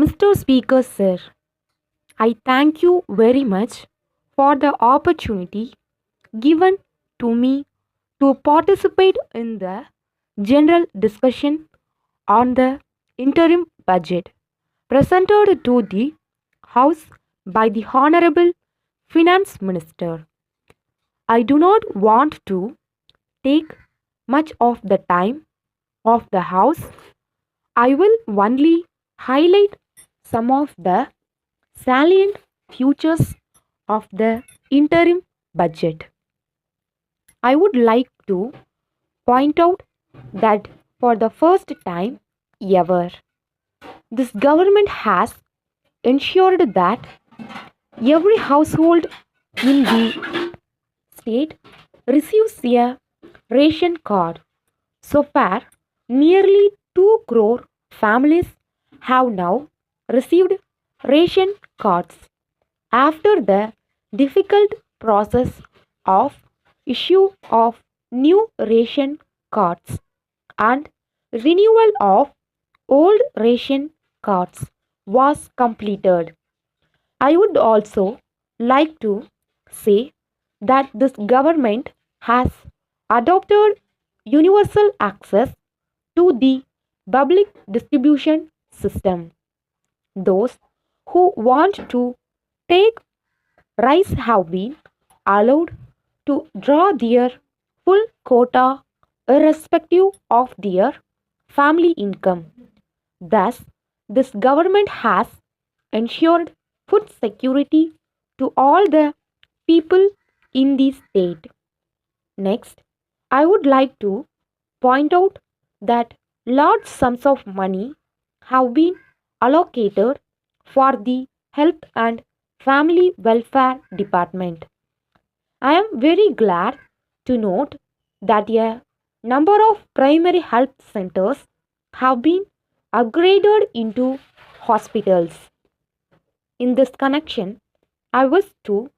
Mr. Speaker, sir, I thank you very much for the opportunity given to me to participate in the general discussion on the interim budget presented to the House by the Honorable Finance Minister. I do not want to take much of the time of the House. I will only highlight some of the salient features of the interim budget. I would like to point out that for the first time ever, this government has ensured that every household in the state receives a ration card. So far, nearly 2 crore families have now received ration cards after the difficult process of issue of new ration cards and renewal of old ration cards was completed. I would also like to say that this government has adopted universal access to the public distribution system. Those who want to take rice have been allowed to draw their full quota irrespective of their family income. Thus, this government has ensured food security to all the people in the state. Next, I would like to point out that large sums of money have been allocated for the Health and Family Welfare Department. I am very glad to note that a number of primary health centers have been upgraded into hospitals. In this connection, I wish to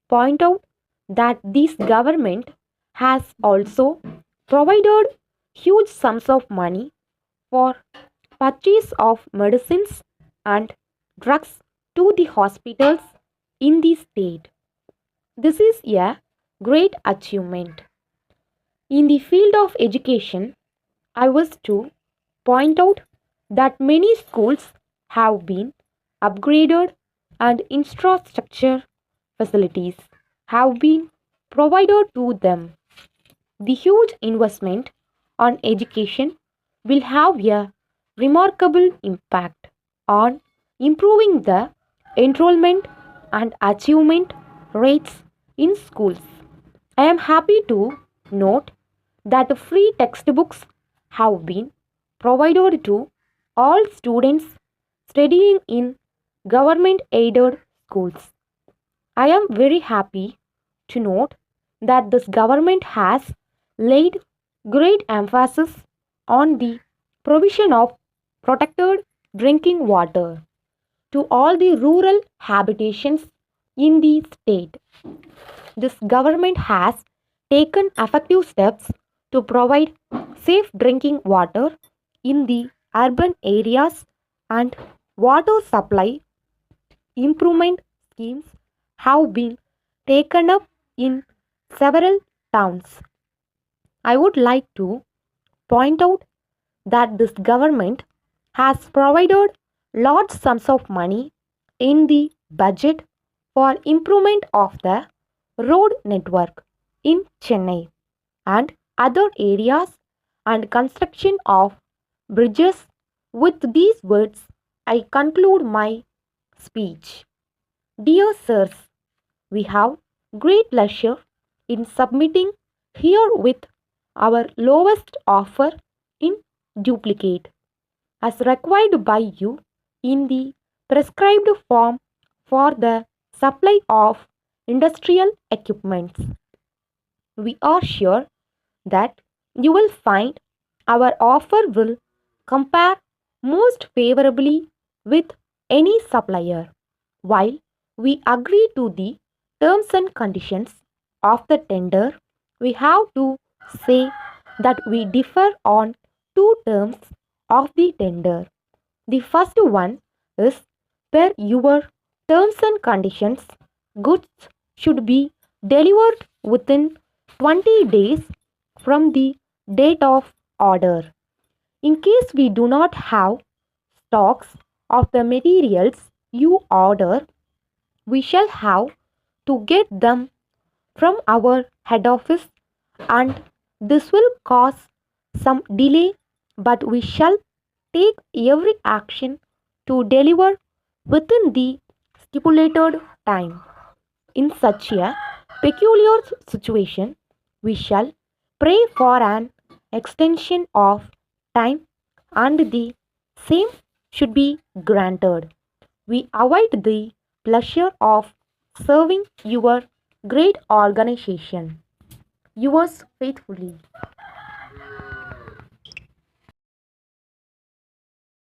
point out that this government has also provided huge sums of money for purchase of medicines and drugs to the hospitals in the state. This is a great achievement. In the field of education, I wish to point out that many schools have been upgraded and infrastructure facilities have been provided to them. The huge investment on education will have a remarkable impact on improving the enrollment and achievement rates in schools. I am happy to note that free textbooks have been provided to all students studying in government aided schools. I am very happy to note that this government has laid great emphasis on the provision of protected drinking water to all the rural habitations in the state. This government has taken effective steps to provide safe drinking water in the urban areas, and water supply improvement schemes have been taken up in several towns. I would like to point out that this government has provided large sums of money in the budget for improvement of the road network in Chennai and other areas and construction of bridges. With these words, I conclude my speech. Dear sirs, we have great pleasure in submitting herewith our lowest offer in duplicate as required by you in the prescribed form for the supply of industrial equipments. We are sure that you will find our offer will compare most favorably with any supplier. While we agree to the terms and conditions of the tender, we have to say that we differ on two terms of the tender. The first one is per your terms and conditions, goods should be delivered within 20 days from the date of order. In case we do not have stocks of the materials you order, we shall have to get them from our head office, and this will cause some delay, but we shall take every action to deliver within the stipulated time. In such a peculiar situation, we shall pray for an extension of time, and the same should be granted. We avoid the pleasure of serving your great organization. Yours faithfully.